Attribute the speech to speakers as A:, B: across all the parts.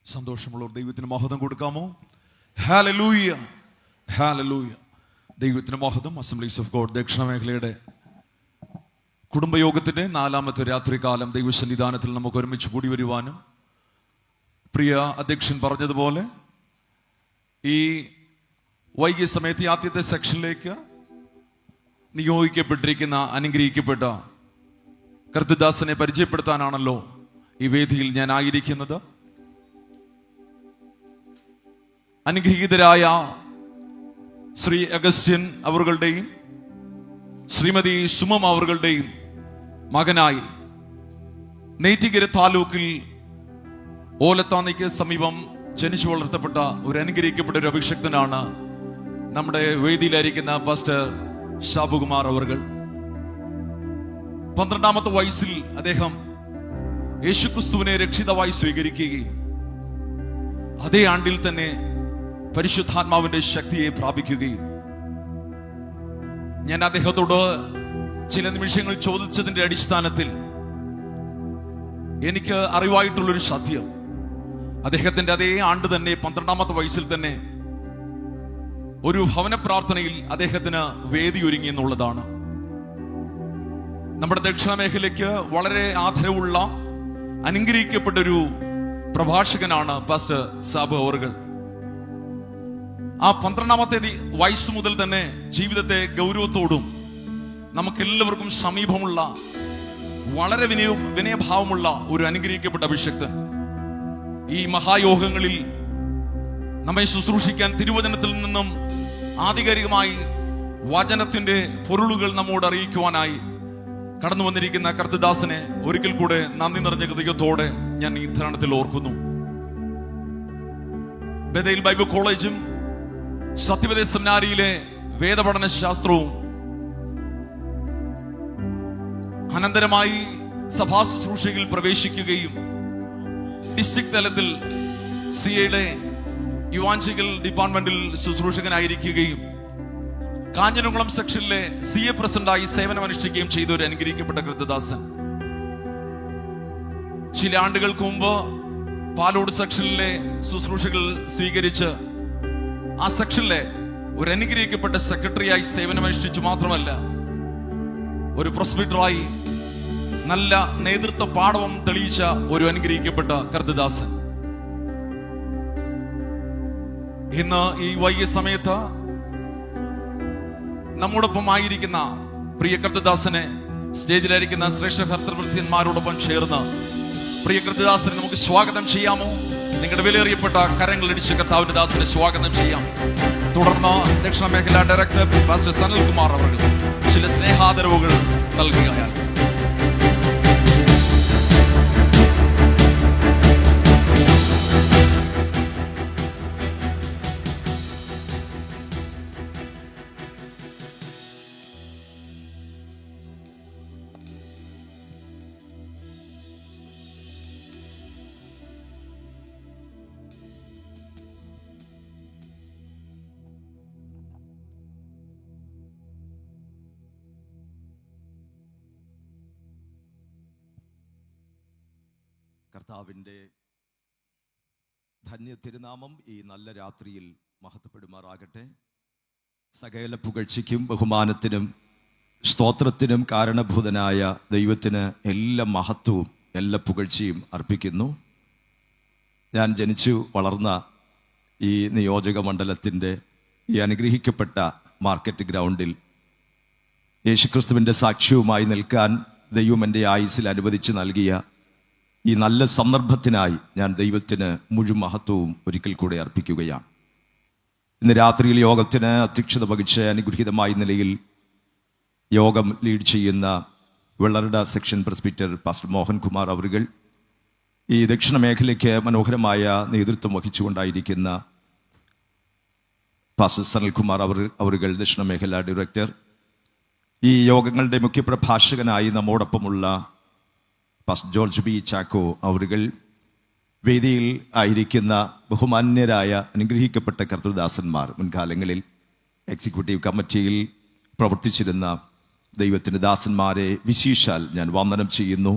A: സന്തോഷമുള്ളവർ ദൈവത്തിന് മഹത്വം കൊടുക്കാമോ? Hallelujah, hallelujah. ദൈവത്തിന് മഹത്വം. അസംബ്ലീസ് ഓഫ് ഗോഡ് ദക്ഷിണ മേഖലയുടെ കുടുംബയോഗത്തിൻ്റെ 4ാമത്തെ രാത്രികാലം ദൈവസന്നിധാനത്തിൽ നമുക്ക് ഒരുമിച്ച് കൂടി വരുവാനും, പ്രിയ അധ്യക്ഷൻ പറഞ്ഞതുപോലെ ഈ വൈകിയ സമയത്ത് ആദ്യത്തെ സെക്ഷനിലേക്ക് നിയോഗിക്കപ്പെട്ടിരിക്കുന്ന അനുഗ്രഹിക്കപ്പെട്ട കർത്തൃദാസനെ പരിചയപ്പെടുത്താനാണല്ലോ ഈ വേദിയിൽ ഞാൻ ആയിരിക്കുന്നത്. അനുഗ്രഹീതരായ ശ്രീ അഗസ്ത്യൻ അവറുകളുടെയും ശ്രീമതി സുമം അവറുകളുടെയും മകനായി നെയ്റ്റിക്കര താലൂക്കിൽ ഓലത്താന്നിക്ക് സമീപം ജനിച്ചു വളർത്തപ്പെട്ട ഒരു അനുഗ്രഹിക്കപ്പെട്ട ഒരു അഭിഷക്തനാണ് നമ്മുടെ വേദിയിലായിരിക്കുന്ന പാസ്റ്റർ ഷാബുകുമാർ അവറുകൾ. 12ാമത്തെ വയസ്സിൽ അദ്ദേഹം യേശുക്രിസ്തുവിനെ രക്ഷിതാവായി സ്വീകരിക്കുകയും അതേ ആണ്ടിൽ തന്നെ പരിശുദ്ധാത്മാവിന്റെ ശക്തിയെ പ്രാപിക്കുകയും, ഞാൻ അദ്ദേഹത്തോട് ചില നിമിഷങ്ങൾ ചോദിച്ചതിന്റെ അടിസ്ഥാനത്തിൽ എനിക്ക് അറിവായിട്ടുള്ളൊരു സത്യം, അദ്ദേഹത്തിന്റെ അതേ ആണ്ട് തന്നെ 12ാമത്തെ വയസ്സിൽ തന്നെ ഒരു ഭവന പ്രാർത്ഥനയിൽ അദ്ദേഹത്തിന് വേദി ഒരുങ്ങി എന്നുള്ളതാണ്. നമ്മുടെ ദക്ഷിണ മേഖലയ്ക്ക് വളരെ ആദരവുള്ള അനുഗ്രഹിക്കപ്പെട്ടൊരു പ്രഭാഷകനാണ് പാസ്റ്റർ സാബു അവറുകൾ. ആ 12ാമത്തെ വയസ്സ് മുതൽ തന്നെ ജീവിതത്തെ ഗൗരവത്തോടും നമുക്കെല്ലാവർക്കും സമീപമുള്ള വളരെ വിനയഭാവമുള്ള ഒരു അനുഗ്രഹിക്കപ്പെട്ട അഭിഷക്തൻ ഈ മഹായോഗങ്ങളിൽ നമ്മെ ശുശ്രൂഷിക്കാൻ തിരുവചനത്തിൽ നിന്നും ആധികാരികമായി വചനത്തിന്റെ പൊരുളുകൾ നമ്മോട് അറിയിക്കുവാനായി കടന്നു വന്നിരിക്കുന്ന കർത്തൃദാസനെ ഒരിക്കൽ കൂടെ നന്ദി നിറഞ്ഞ ഹൃദയത്തോടെ ഞാൻ ഈ ധരണത്തിൽ ഓർക്കുന്നു. ബഥേൽ ബൈബിൾ കോളേജും സത്യവേദ സെമിനാരിയിലെ വേദപഠന ശാസ്ത്രവും അനന്തരമായി സഭാ ശുശ്രൂഷയിൽ പ്രവേശിക്കുകയും ഡിസ്ട്രിക്ട് തലത്തിൽ സിഎയുടെ യുവാഞ്ചിക്കൽ ഡിപ്പാർട്ട്മെന്റിൽ ശുശ്രൂഷകനായിരിക്കുകയും കാഞ്ഞിരംകുളം സെക്ഷനിലെ സിഎ പ്രസിഡന്റായി സേവനമനുഷ്ഠിക്കുകയും ചെയ്ത ഒരു അനുഗ്രഹിക്കപ്പെട്ട കൃത്യദാസൻ. ചില ആണ്ടുകൾക്ക് മുമ്പ് പാലോട് സെക്ഷനിലെ ശുശ്രൂഷകൾ സ്വീകരിച്ച് ആ സെക്ഷനിലെ ഒരു അനുഗ്രഹിക്കപ്പെട്ട സെക്രട്ടറിയായി സേവനമനുഷ്ഠിച്ചു മാത്രമല്ല, ഒരു പ്രൊസ്പിറ്ററായി നല്ല നേതൃത്വ പാഠവും തെളിയിച്ച ഒരു അനുഗ്രഹിക്കപ്പെട്ട കർത്തൃദാസൻ. ഇന്ന് ഈ വൈകിയ സമയത്ത് നമ്മോടൊപ്പം ആയിരിക്കുന്ന പ്രിയ കർത്തൃദാസനെ സ്റ്റേജിലായിരിക്കുന്ന ശ്രേഷ്ഠ കർത്തൃവൃത്യന്മാരോടൊപ്പം ചേർന്ന് പ്രിയ കർത്തൃദാസനെ നമുക്ക് സ്വാഗതം ചെയ്യാമോ? നിങ്ങളുടെ വിലയേറിയപ്പെട്ട കരങ്ങളിടിച്ച് കർത്താവിന്റെ ദാസനെ സ്വാഗതം ചെയ്യാം. തുടർന്ന് ദക്ഷിണ മേഖല ഡയറക്ടർ പാസ്റ്റർ സനൽകുമാർ അവർ ചില സ്നേഹാദരവുകൾ നൽകുകയാണ്.
B: കർത്താവിൻ്റെ ധന്യ തിരുനാമം ഈ നല്ല രാത്രിയിൽ മഹത്വപ്പെടുമാറാകട്ടെ. സകല പുകഴ്ചയ്ക്കും ബഹുമാനത്തിനും സ്തോത്രത്തിനും കാരണഭൂതനായ ദൈവത്തിന് എല്ലാ മഹത്വവും എല്ലാ പുകഴ്ചയും അർപ്പിക്കുന്നു. ഞാൻ ജനിച്ചു വളർന്ന ഈ നിയോജക മണ്ഡലത്തിൻ്റെ ഈ അനുഗ്രഹിക്കപ്പെട്ട മാർക്കറ്റ് ഗ്രൗണ്ടിൽ യേശുക്രിസ്തുവിൻ്റെ സാക്ഷ്യവുമായി നിൽക്കാൻ ദൈവം എൻ്റെ ആയുസ്സിൽ അനുവദിച്ച് നൽകിയ ഈ നല്ല സന്ദർഭത്തിനായി ഞാൻ ദൈവത്തിന് മുഴുവൻ മഹത്വവും ഒരിക്കൽ കൂടെ അർപ്പിക്കുകയാണ്. ഇന്ന് രാത്രിയിൽ യോഗത്തിന് അധ്യക്ഷത വഹിച്ച് അനുഗ്രഹീതമായ നിലയിൽ യോഗം ലീഡ് ചെയ്യുന്ന Vellarada section presbyter pastor Mohankumar അവറുകൾ, ഈ ദക്ഷിണ മേഖലയ്ക്ക് മനോഹരമായ നേതൃത്വം വഹിച്ചുകൊണ്ടായിരിക്കുന്ന പാസ്റ്റർ സനൽകുമാർ അവറുകൾ ദക്ഷിണ മേഖല ഡയറക്ടർ, ഈ യോഗങ്ങളുടെ മുഖ്യപ്രഭാഷകനായി നമ്മോടൊപ്പമുള്ള പാസ്റ്റർ ജോർജ് ബി ചാക്കോ അവറുകൾ, വേദിയിൽ ആയിരിക്കുന്ന ബഹുമാന്യരായ അനുഗ്രഹിക്കപ്പെട്ട കർത്തൃദാസന്മാർ, മുൻകാലങ്ങളിൽ എക്സിക്യൂട്ടീവ് കമ്മിറ്റിയിൽ പ്രവർത്തിച്ചിരുന്ന ദൈവത്തിൻ്റെ ദാസന്മാരെ വിശേഷാൽ ഞാൻ വന്ദനം ചെയ്യുന്നു.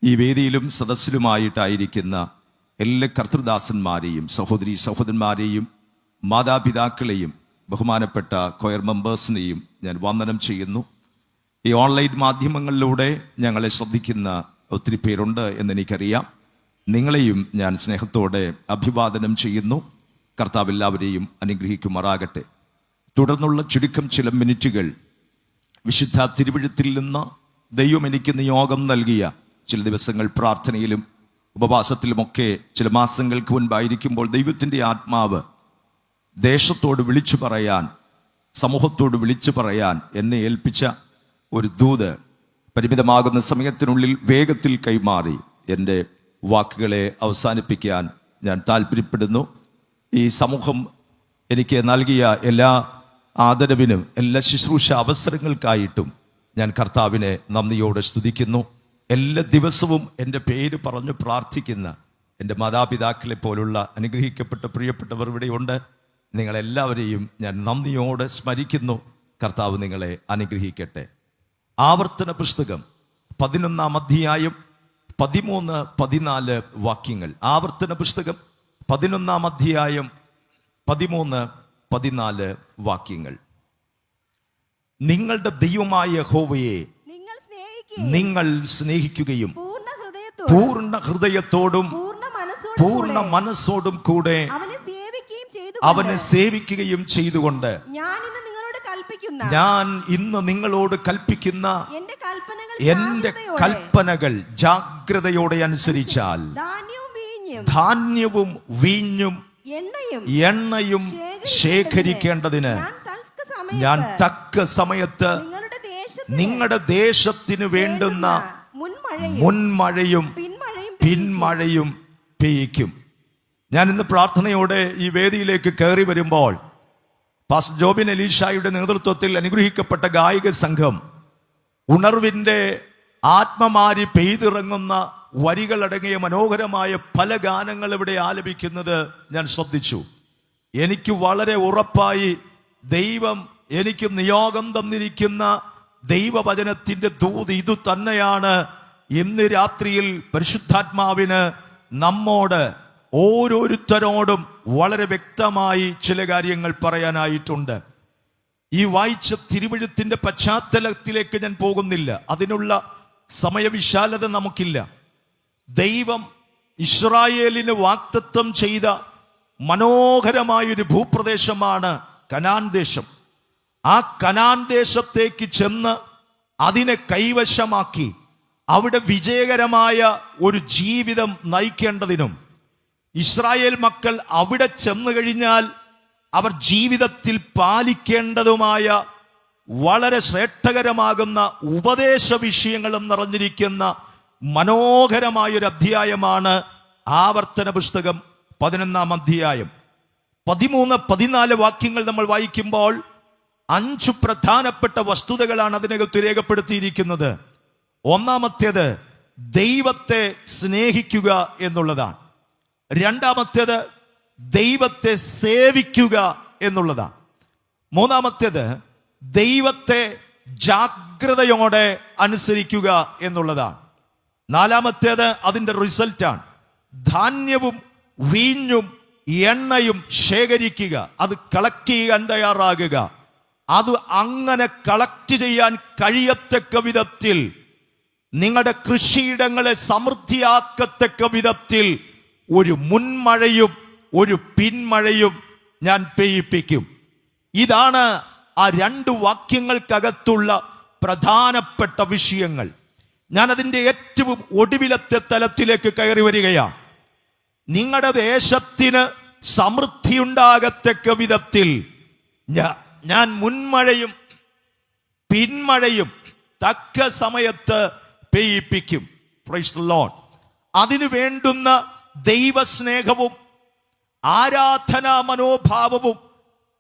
B: ഈ വേദിയിലും സദസ്സിലുമായിട്ടായിരിക്കുന്ന എല്ലാ കർത്തൃദാസന്മാരെയും സഹോദരി സഹോദരന്മാരെയും മാതാപിതാക്കളെയും ബഹുമാനപ്പെട്ട കൊയർ മെമ്പേഴ്സിനെയും ഞാൻ വന്ദനം ചെയ്യുന്നു. ഈ ഓൺലൈൻ മാധ്യമങ്ങളിലൂടെ ഞങ്ങളെ ശ്രദ്ധിക്കുന്ന ഒത്തിരി പേരുണ്ട് എന്നെനിക്കറിയാം. നിങ്ങളെയും ഞാൻ സ്നേഹത്തോടെ അഭിവാദനം ചെയ്യുന്നു. കർത്താവ് എല്ലാവരെയും അനുഗ്രഹിക്കുമാറാകട്ടെ. തുടർന്നുള്ള ചുരുക്കം ചില മിനിറ്റുകൾ വിശുദ്ധ തിരുവെഴുത്തിൽ നിന്ന് ദൈവം എനിക്ക് നിയോഗം നൽകിയ ചില ദിവസങ്ങൾ പ്രാർത്ഥനയിലും ഉപവാസത്തിലുമൊക്കെ ചില മാസങ്ങൾക്ക് മുൻപായിരിക്കുമ്പോൾ ദൈവത്തിൻ്റെ ആത്മാവ് ദേശത്തോട് വിളിച്ചു പറയാൻ, സമൂഹത്തോട് വിളിച്ചു പറയാൻ എന്നെ ഏൽപ്പിച്ച ഒരു ദൂത് പരിമിതമാകുന്ന സമയത്തിനുള്ളിൽ വേഗത്തിൽ കൈമാറി എൻ്റെ വാക്കുകളെ അവസാനിപ്പിക്കാൻ ഞാൻ താല്പര്യപ്പെടുന്നു. ഈ സമൂഹം എനിക്ക് നൽകിയ എല്ലാ ആദരവിനും എല്ലാ ശുശ്രൂഷ അവസരങ്ങൾക്കായിട്ടും ഞാൻ കർത്താവിനെ നന്ദിയോടെ സ്തുതിക്കുന്നു. എല്ലാ ദിവസവും എൻ്റെ പേര് പറഞ്ഞു പ്രാർത്ഥിക്കുന്ന എൻ്റെ മാതാപിതാക്കളെ പോലുള്ള അനുഗ്രഹിക്കപ്പെട്ട പ്രിയപ്പെട്ടവർ ഇവിടെയുണ്ട്. നിങ്ങളെല്ലാവരെയും ഞാൻ നന്ദിയോടെ സ്മരിക്കുന്നു. കർത്താവ് നിങ്ങളെ അനുഗ്രഹിക്കട്ടെ. ആവർത്തന പുസ്തകം 11-ാം അധ്യായം 13-14 വാക്യങ്ങൾ. ആവർത്തന പുസ്തകം 11-ാം അധ്യായം 13-14 വാക്യങ്ങൾ. നിങ്ങളുടെ ദൈവമായ യഹോവയെ നിങ്ങൾ സ്നേഹിക്കുകയും പൂർണ്ണ ഹൃദയത്തോടും പൂർണ്ണ മനസ്സോടും കൂടെ അവനെ സേവിക്കുകയും ചെയ്തുകൊണ്ട് ഞാൻ ഇന്ന് നിങ്ങളോട് കൽപ്പിക്കുന്ന എന്റെ കൽപ്പനകൾ ജാഗ്രതയോടെ അനുസരിച്ചാൽ ധാന്യവും വീഞ്ഞും എണ്ണയും ശേഖരിക്കേണ്ടതിന് ഞാൻ തക്ക സമയത്ത് നിങ്ങളുടെ ദേശത്തിന് വേണ്ടുന്ന മുൻമഴയും പിന്മഴയും പെയ്യിക്കും. ഞാൻ ഇന്ന് പ്രാർത്ഥനയോടെ ഈ വേദിയിലേക്ക് കയറി വരുമ്പോൾ പാസ്റ്റർ ജോബിൻ എലീഷായുടെ നേതൃത്വത്തിൽ അനുഗ്രഹിക്കപ്പെട്ട ഗായക സംഘം ഉണർവിൻ്റെ ആത്മമാരി പെയ്തിറങ്ങുന്ന വരികളടങ്ങിയ മനോഹരമായ പല ഗാനങ്ങൾ ഇവിടെ ആലപിക്കുന്നത് ഞാൻ ശ്രദ്ധിച്ചു. എനിക്ക് വളരെ ഉറപ്പായി ദൈവം എനിക്ക് നിയോഗം തന്നിരിക്കുന്ന ദൈവവചനത്തിൻ്റെ ദൂത് ഇതു തന്നെയാണ്. ഇന്ന് രാത്രിയിൽ പരിശുദ്ധാത്മാവിന് നമ്മോട് ഓരോരുത്തരോടും വളരെ വ്യക്തമായി ചില കാര്യങ്ങൾ പറയാനായിട്ടുണ്ട്. ഈ വായിച്ച തിരുവെഴുത്തിന്റെ പശ്ചാത്തലത്തിലേക്ക് ഞാൻ പോകുന്നില്ല, അതിനുള്ള സമയവിശാലത നമുക്കില്ല. ദൈവം ഇസ്രായേലിന് വാഗ്ദത്തം ചെയ്ത മനോഹരമായൊരു ഭൂപ്രദേശമാണ് കനാൻ ദേശം. ആ കനാൻ ദേശത്തേക്ക് ചെന്ന് അതിനെ കൈവശമാക്കി അവിടെ വിജയകരമായ ഒരു ജീവിതം നയിക്കേണ്ടതിനും ഇസ്രായേൽ മക്കൾ അവിടെ ചെന്നു കഴിഞ്ഞാൽ അവർ ജീവിതത്തിൽ പാലിക്കേണ്ടതുമായ വളരെ ശ്രേഷ്ഠകരമാകുന്ന ഉപദേശ വിഷയങ്ങളും നിറഞ്ഞിരിക്കുന്ന മനോഹരമായൊരു അധ്യായമാണ് ആവർത്തന പുസ്തകം 11-ാം അധ്യായം. 13-14 വാക്യങ്ങൾ നമ്മൾ വായിക്കുമ്പോൾ 5 പ്രധാനപ്പെട്ട വസ്തുതകളാണ് അതിനകത്ത് രേഖപ്പെടുത്തിയിരിക്കുന്നത്. ഒന്നാമത്തേത് ദൈവത്തെ സ്നേഹിക്കുക എന്നുള്ളതാണ്. രണ്ടാമത്തേത് ദൈവത്തെ സേവിക്കുക എന്നുള്ളതാണ്. മൂന്നാമത്തേത് ദൈവത്തെ ജാഗ്രതയോടെ അനുസരിക്കുക എന്നുള്ളതാണ്. നാലാമത്തേത് അതിൻ്റെ റിസൾട്ടാണ് ധാന്യവും വീഞ്ഞും എണ്ണയും ശേഖരിക്കുക, അത് കളക്ട് ചെയ്യാൻ തയ്യാറാകുക. അത് അങ്ങനെ കളക്ട് ചെയ്യാൻ കഴിയത്തക്ക വിധത്തിൽ നിങ്ങളുടെ കൃഷിയിടങ്ങളെ സമൃദ്ധിയാക്കത്തക്ക വിധത്തിൽ ഒരു മുൻമഴയും ഒരു പിന്മഴയും ഞാൻ പെയ്യിപ്പിക്കും. ഇതാണ് ആ 2 വാക്യങ്ങൾക്കകത്തുള്ള പ്രധാനപ്പെട്ട വിഷയങ്ങൾ. ഞാൻ അതിൻ്റെ ഏറ്റവും ഒടുവിലത്തെ തലത്തിലേക്ക് കയറി വരികയാണ്. നിങ്ങളുടെ ദേശത്തിന് സമൃദ്ധിയുണ്ടാകത്തക്ക വിധത്തിൽ ഞാൻ മുൻമഴയും പിന്മഴയും തക്ക സമയത്ത് പെയ്യിപ്പിക്കും. Price the Lord. അതിനു വേണ്ടുന്ന ദൈവസ്നേഹവും ആരാധനാ മനോഭാവവും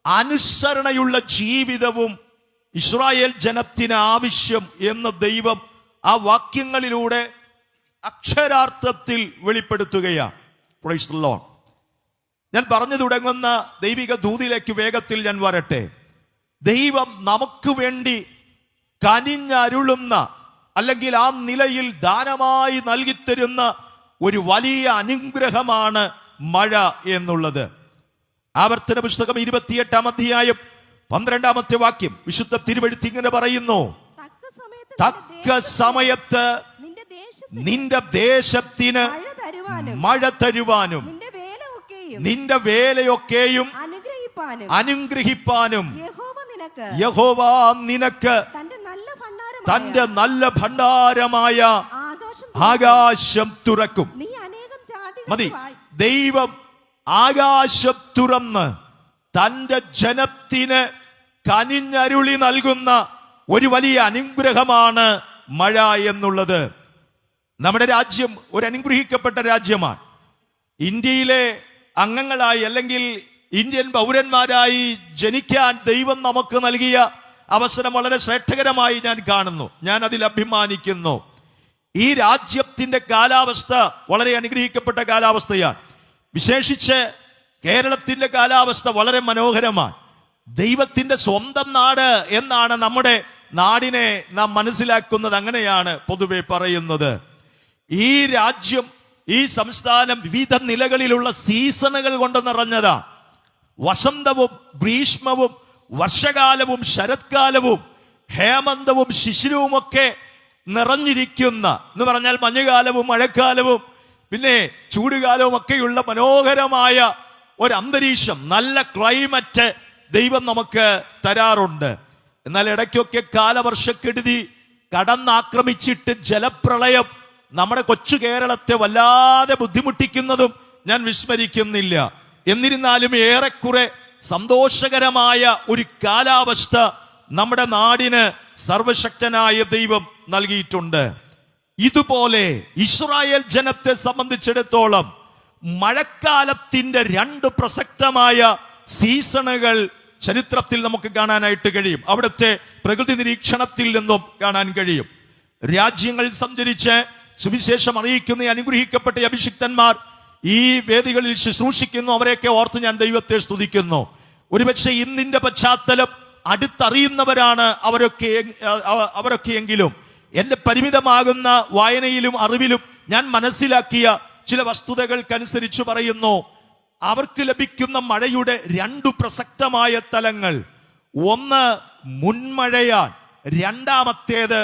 B: അനുസരണയുള്ള ജീവിതവും ഇസ്രായേൽ ജനത്തിന് ആവശ്യം എന്ന് ദൈവം ആ വാക്യങ്ങളിലൂടെ അക്ഷരാർത്ഥത്തിൽ വെളിപ്പെടുത്തുകയാണ്. Praise the Lord. ഞാൻ പറഞ്ഞു തുടങ്ങുന്ന ദൈവിക ദൂതിലേക്ക് വേഗത്തിൽ ഞാൻ വരട്ടെ. ദൈവം നമുക്ക് വേണ്ടി കനിഞ്ഞരുളുന്ന അല്ലെങ്കിൽ ആ നിലയിൽ ദാനമായി നൽകിത്തരുന്ന ഒരു വലിയ അനുഗ്രഹമാണ് മഴ എന്നുള്ളത്. ആവർത്തന പുസ്തകം 28-ാം അധ്യായം 12-ാമത്തെ വാക്യം വിശുദ്ധ തിരുവെഴുത്ത് ഇങ്ങനെ പറയുന്നു: തക്ക സമയത്ത് നിന്റെ ദേശത്തിന് മഴ തരുവാനും നിന്റെ വേലയൊക്കെയും അനുഗ്രഹിപ്പാനും യഹോവ നിനക്ക് തന്റെ നല്ല ഭണ്ഡാരമായ ആകാശം തുറക്കും. മതി. ദൈവം ആകാശം തുറന്ന് തന്റെ ജനത്തിന് കനിഞ്ഞരുളി നൽകുന്ന ഒരു വലിയ അനുഗ്രഹമാണ് മഴ എന്നുള്ളത്. നമ്മുടെ രാജ്യം ഒരു അനുഗ്രഹിക്കപ്പെട്ട രാജ്യമാണ്. ഇന്ത്യയിലെ അംഗങ്ങളായി അല്ലെങ്കിൽ ഇന്ത്യൻ പൗരന്മാരായി ജനിക്കാൻ ദൈവം നമുക്ക് നൽകിയ അവസരം വളരെ ശ്രേഷ്ഠകരമായി ഞാൻ കാണുന്നു. ഞാൻ അതിൽ അഭിമാനിക്കുന്നു. ഈ രാജ്യത്തിന്റെ കാലാവസ്ഥ വളരെ അനുഗ്രഹിക്കപ്പെട്ട കാലാവസ്ഥയാണ്. വിശേഷിച്ച് കേരളത്തിന്റെ കാലാവസ്ഥ വളരെ മനോഹരമാണ്. ദൈവത്തിന്റെ സ്വന്തം നാട് എന്നാണ് നമ്മുടെ നാടിനെ നാം മനസ്സിലാക്കുന്നത്. അങ്ങനെയാണ് പൊതുവെ പറയുന്നത്. ഈ രാജ്യം, ഈ സംസ്ഥാനം വിവിധ നിലകളിലുള്ള സീസണുകൾ കൊണ്ട് നിറഞ്ഞതാണ്. വസന്തവും ഗ്രീഷ്മവും വർഷകാലവും ശരത്കാലവും ഹേമന്തവും ശിശിരവുമൊക്കെ നിറഞ്ഞിരിക്കുന്ന, എന്ന് പറഞ്ഞാൽ മഞ്ഞുകാലവും മഴക്കാലവും പിന്നെ ചൂടുകാലവും ഒക്കെയുള്ള മനോഹരമായ ഒരു അന്തരീക്ഷം, നല്ല ക്ലൈമറ്റ് ദൈവം നമുക്ക് തരാറുണ്ട്. എന്നാൽ ഇടയ്ക്കൊക്കെ കാലവർഷക്കെടുതി കടന്നാക്രമിച്ചിട്ട് ജലപ്രളയം നമ്മുടെ കൊച്ചു കേരളത്തെ വല്ലാതെ ബുദ്ധിമുട്ടിക്കുന്നതും ഞാൻ വിസ്മരിക്കുന്നില്ല. എന്നിരുന്നാലും ഏറെക്കുറെ സന്തോഷകരമായ ഒരു കാലാവസ്ഥ നമ്മുടെ നാടിന് സർവശക്തനായ ദൈവം നൽകിയിട്ടുണ്ട്. ഇതുപോലെ ഇസ്രായേൽ ജനത്തെ സംബന്ധിച്ചിടത്തോളം മഴക്കാലത്തിന്റെ 2 പ്രസക്തമായ സീസണുകൾ ചരിത്രത്തിൽ നമുക്ക് കാണാനായിട്ട് കഴിയും. അവിടുത്തെ പ്രകൃതി നിരീക്ഷണത്തിൽ നിന്നും കാണാൻ കഴിയും. രാജ്യങ്ങൾ സഞ്ചരിച്ച് സുവിശേഷം അറിയിക്കുന്ന അനുഗ്രഹിക്കപ്പെട്ട അഭിഷിക്തന്മാർ ഈ വേദികളിൽ ശുശ്രൂഷിക്കുന്നു. അവരെയൊക്കെ ഓർത്ത് ഞാൻ ദൈവത്തെ സ്തുതിക്കുന്നു. ഒരുപക്ഷെ ഇന്നിന്റെ പശ്ചാത്തലം അടുത്തറിയുന്നവരാണ് അവരൊക്കെയെങ്കിലും എന്റെ പരിമിതമാകുന്ന വായനയിലും അറിവിലും ഞാൻ മനസ്സിലാക്കിയ ചില വസ്തുതകൾക്കനുസരിച്ച് പറയുന്നു. അവർക്ക് ലഭിക്കുന്ന മഴയുടെ 2 പ്രസക്തമായ തലങ്ങൾ. ഒന്ന് മുൻമഴയാണ്, രണ്ടാമത്തേത്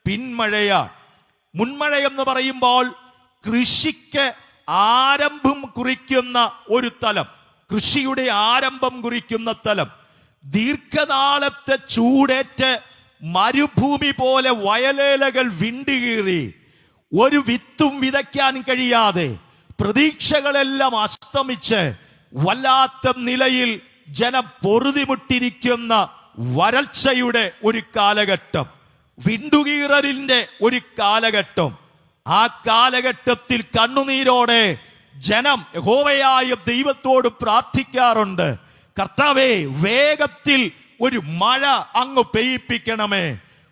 B: പിന്മഴയാണ്. മുൻമഴ എന്ന് പറയുമ്പോൾ കൃഷിക്ക് ആരംഭം കുറിക്കുന്ന ഒരു തലം, കൃഷിയുടെ ആരംഭം കുറിക്കുന്ന തലം. ദീർഘനാളത്തെ ചൂടേറ്റ് മരുഭൂമി പോലെ വയലേലകൾ വിണ്ടുകീറി ഒരു വിത്തും വിതയ്ക്കാൻ കഴിയാതെ പ്രതീക്ഷകളെല്ലാം അസ്തമിച്ച് വല്ലാത്ത നിലയിൽ ജനം പൊറുതിമുട്ടിരിക്കുന്ന വരൾച്ചയുടെ ഒരു കാലഘട്ടം, വിണ്ടുകീറലിന്റെ ഒരു കാലഘട്ടം. ആ കാലഘട്ടത്തിൽ കണ്ണുനീരോടെ ജനം യഹോവയായ ദൈവത്തോട് പ്രാർത്ഥിക്കാറുണ്ട്. കർത്താവേ, വേഗത്തിൽ ഒരു മഴ അങ്ങ് പെയ്യിപ്പിക്കണമേ,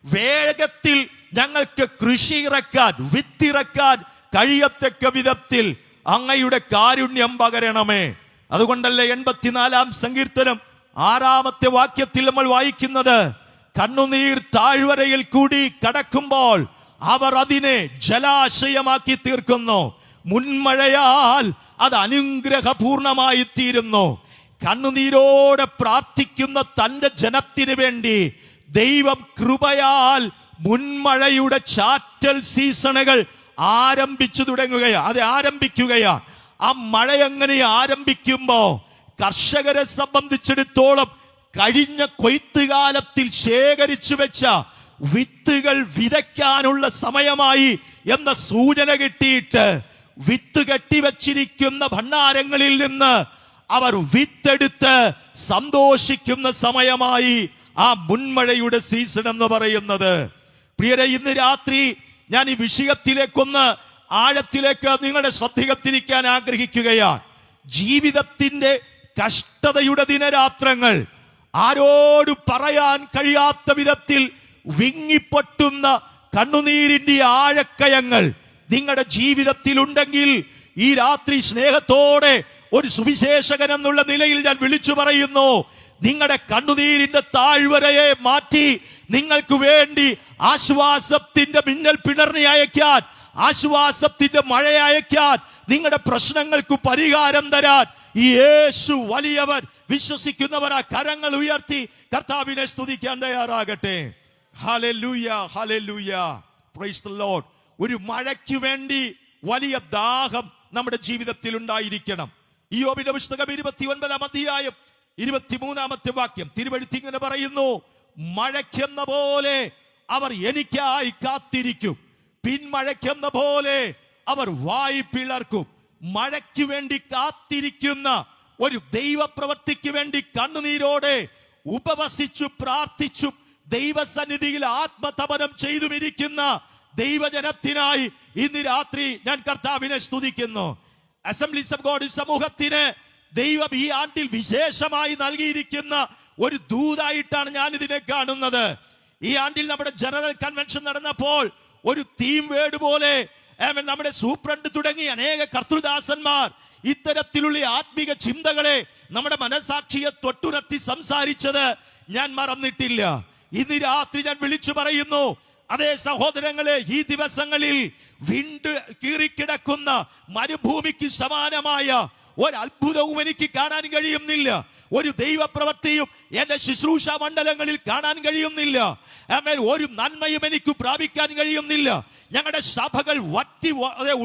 B: വേഗത്തിൽ ഞങ്ങൾക്ക് കൃഷി ഇറക്കാൻ, വിത്തിറക്കാൻ കഴിയത്തക്ക വിധത്തിൽ അങ്ങയുടെ കാരുണ്യം പകരണമേ. അതുകൊണ്ടല്ലേ 84-ാം സങ്കീർത്തനം 6-ാമത്തെ വാക്യത്തിൽ നമ്മൾ വായിക്കുന്നത്, കണ്ണുനീർ താഴ്വരയിൽ കൂടി കടക്കുമ്പോൾ അവർ അതിനെ ജലാശയമാക്കി തീർക്കുന്നു, മുൻമഴയാൽ അത് അനുഗ്രഹപൂർണമായി തീരുന്നു. കണ്ണുനീരോടെ പ്രാർത്ഥിക്കുന്ന തന്റെ ജനത്തിന് വേണ്ടി ദൈവം കൃപയാൽ മുൻമഴയുടെ ചാറ്റൽ സീസണുകൾ ആരംഭിച്ചു ആരംഭിക്കുകയാണ്. ആ മഴ എങ്ങനെ ആരംഭിക്കുമ്പോ കർഷകരെ സംബന്ധിച്ചിടത്തോളം കഴിഞ്ഞ കൊയ്ത്തുകാലത്തിൽ ശേഖരിച്ചു വെച്ച വിത്തുകൾ വിതയ്ക്കാനുള്ള സമയമായി എന്ന സൂചന കിട്ടിയിട്ട് വിത്ത് കെട്ടിവെച്ചിരിക്കുന്ന ഭണ്ഡാരങ്ങളിൽ നിന്ന് അവർ വിത്തെടുത്ത് സന്തോഷിക്കുന്ന സമയമായി ആ മുൻമഴയുടെ സീസൺ എന്ന് പറയുന്നത്. പ്രിയരെ, ഇന്ന് രാത്രി ഞാൻ ഈ വിഷയത്തിലേക്കൊന്ന് ആഴത്തിലേക്ക് നിങ്ങളുടെ ശ്രദ്ധയിത്തിരിക്കാൻ ആഗ്രഹിക്കുകയാണ്. ജീവിതത്തിന്റെ കഷ്ടതയുടെ ദിനരാത്രങ്ങൾ, ആരോട് പറയാൻ കഴിയാത്ത വിധത്തിൽ വിങ്ങിപ്പൊട്ടുന്ന കണ്ണുനീരിന്റെ ആഴക്കയങ്ങൾ നിങ്ങളുടെ ജീവിതത്തിൽ ഉണ്ടെങ്കിൽ ഈ രാത്രി സ്നേഹത്തോടെ ഒരു സുവിശേഷകൻ എന്നുള്ള നിലയിൽ ഞാൻ വിളിച്ചു പറയുന്നു, നിങ്ങളുടെ കണ്ണുനീരിന്റെ താഴ്വരയെ മാറ്റി നിങ്ങൾക്ക് വേണ്ടി ആശ്വാസത്തിന്റെ മിന്നൽ പിണർന്നി അയക്കാൻ ആശ്വാസത്തിന്റെ മഴ അയക്കാൻ, നിങ്ങളുടെ പ്രശ്നങ്ങൾക്ക് പരിഹാരം തരാൻ ഈ യേശു വലിയവൻ. വിശ്വസിക്കുന്നവർ ആ കരങ്ങൾ ഉയർത്തി കർത്താവിനെ സ്തുതിക്കാൻ തയ്യാറാകട്ടെ. Hallelujah, hallelujah, praise the Lord. ഒരു മഴയ്ക്ക് വേണ്ടി വലിയ ദാഹം നമ്മുടെ ജീവിതത്തിൽ ഉണ്ടായിരിക്കണം. ഇയ്യോബിന്റെ പുസ്തകം 29-ാം അധ്യായം 23-ാമത്തെ വാക്യം തിരുവെഴുത്ത് ഇങ്ങനെ പറയുന്നു: മഴയ്ക്കെന്ന പോലെ അവർ എനിക്കായി കാത്തിരിക്കും, പിന്മഴയ്ക്കെന്ന പോലെ അവർ വായി പിളർക്കും. മഴയ്ക്ക് വേണ്ടി കാത്തിരിക്കുന്ന ഒരു ദൈവപ്രവൃത്തിക്ക് വേണ്ടി കണ്ണുനീരോടെ ഉപവസിച്ചു പ്രാർത്ഥിച്ചു ദൈവസന്നിധിയിൽ ആത്മതപനം ചെയ്തുമിരിക്കുന്ന ദൈവജനത്തിനായി ഇന്ന് രാത്രി ഞാൻ കർത്താവിനെ സ്തുതിക്കുന്നു. അസംബ്ലീസ് ഓഫ് ഗോഡ് സമൂഹത്തിന് ദൈവം ഈ ആണ്ടിൽ വിശേഷമായി നൽകിയിരിക്കുന്ന ഒരു ദൂതായിട്ടാണ് ഞാൻ ഇതിനെ കാണുന്നത്. ഈ ആണ്ടിൽ നമ്മുടെ ജനറൽ കൺവെൻഷൻ നടന്നപ്പോൾ ഒരു തീം വേർഡ് പോലെ നമ്മുടെ സൂപ്രണ്ട് തുടങ്ങി അനേക കർത്തൃദാസന്മാർ ഇത്തരത്തിലുള്ള ആത്മീക ചിന്തകളെ നമ്മുടെ മനസാക്ഷിയെ തൊട്ടുണർത്തി സംസാരിച്ചത് ഞാൻ മറന്നിട്ടില്ല. ഇന്ന് രാത്രി ഞാൻ വിളിച്ചു പറയുന്നു, അതേ സഹോദരങ്ങളെ, ഈ ദിവസങ്ങളിൽ വിണ്ട് കീറിക്കിടക്കുന്ന മരുഭൂമിക്ക് സമാനമായ ഒരത്ഭുതവും എനിക്ക് കാണാൻ കഴിയുന്നില്ല. ഒരു ദൈവപ്രവൃത്തിയും എന്റെ ശുശ്രൂഷ മണ്ഡലങ്ങളിൽ കാണാൻ കഴിയുന്നില്ല. ഒരു നന്മയും എനിക്ക് പ്രാപിക്കാൻ കഴിയുന്നില്ല. ഞങ്ങളുടെ സഭകൾ വറ്റി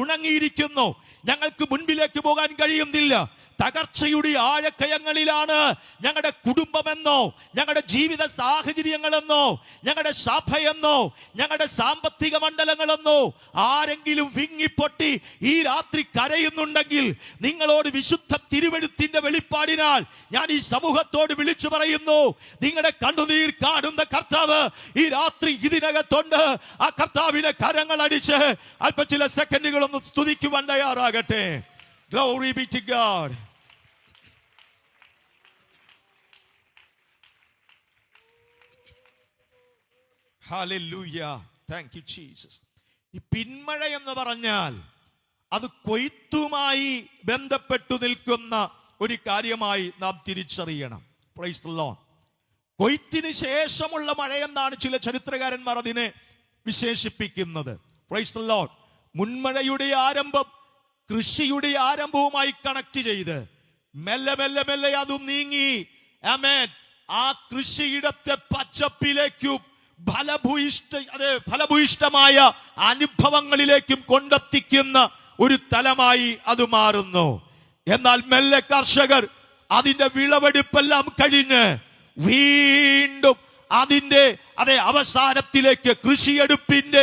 B: ഉണങ്ങിയിരിക്കുന്നു. ഞങ്ങൾക്ക് മുൻപിലേക്ക് പോകാൻ കഴിയുന്നില്ല. തകർച്ചയുടെ ആഴക്കയങ്ങളിലാണ് ഞങ്ങളുടെ കുടുംബമെന്നോ, ഞങ്ങളുടെ ജീവിത സാഹചര്യങ്ങളെന്നോ, ഞങ്ങളുടെ സഭയെന്നോ, ഞങ്ങളുടെ സാമ്പത്തിക മണ്ഡലങ്ങളെന്നോ ആരെങ്കിലും വിങ്ങിപ്പൊട്ടി ഈ രാത്രി കരയുന്നുണ്ടെങ്കിൽ നിങ്ങളോട് വിശുദ്ധ തിരുവെഴുത്തിന്റെ വെളിപ്പാടിനാൽ ഞാൻ ഈ സമൂഹത്തോട് വിളിച്ചു പറയുന്നു, നിങ്ങളുടെ കണ്ണുനീർ കാണുന്ന കർത്താവ് ഈ രാത്രി ഇതിനകത്തുണ്ട്. ആ കർത്താവിനെ കരങ്ങൾ അടിച്ച് അല്പ ചില സെക്കൻഡുകളൊന്ന് സ്തുതിക്കുവാൻ തയ്യാറാകട്ടെ. Glory be to God. Hallelujah. Thank you Jesus. ഈ പിന്മഴ എന്ന് പറഞ്ഞാൽ അത് കൊയ്ത്തുമായി ബന്ധപ്പെട്ടു നിൽക്കുന്ന ഒരു കാര്യമായി നാം തിരിച്ചറിയണം. Praise the Lord. കൊയ്ത്തിന് ശേഷമുള്ള മഴയെന്നാണ് ചില ചരിത്രകാരന്മാർ അതിനെ വിശേഷിപ്പിക്കുന്നത്. Praise the Lord. മുൻമഴയുടെ ആരംഭം കൃഷിയുടെ ആരംഭവുമായി കണക്ട് ചെയ്ത് മെല്ലെ മെല്ലെ മെല്ലെ അത് നീങ്ങി ആമേൻ ആ കൃഷിയിടത്തെ പച്ചപ്പിലേക്കും ഫലഭൂയിഷ്ടമായ അനുഭവങ്ങളിലേക്കും കൊണ്ടെത്തിക്കുന്ന ഒരു തലമായി അത് മാറുന്നു. എന്നാൽ മെല്ലെ കർഷകർ അതിന്റെ വിളവെടുപ്പെല്ലാം കഴിഞ്ഞ് വീണ്ടും അതിന്റെ അവസാനത്തിലേക്ക് കൃഷിയെടുപ്പിന്റെ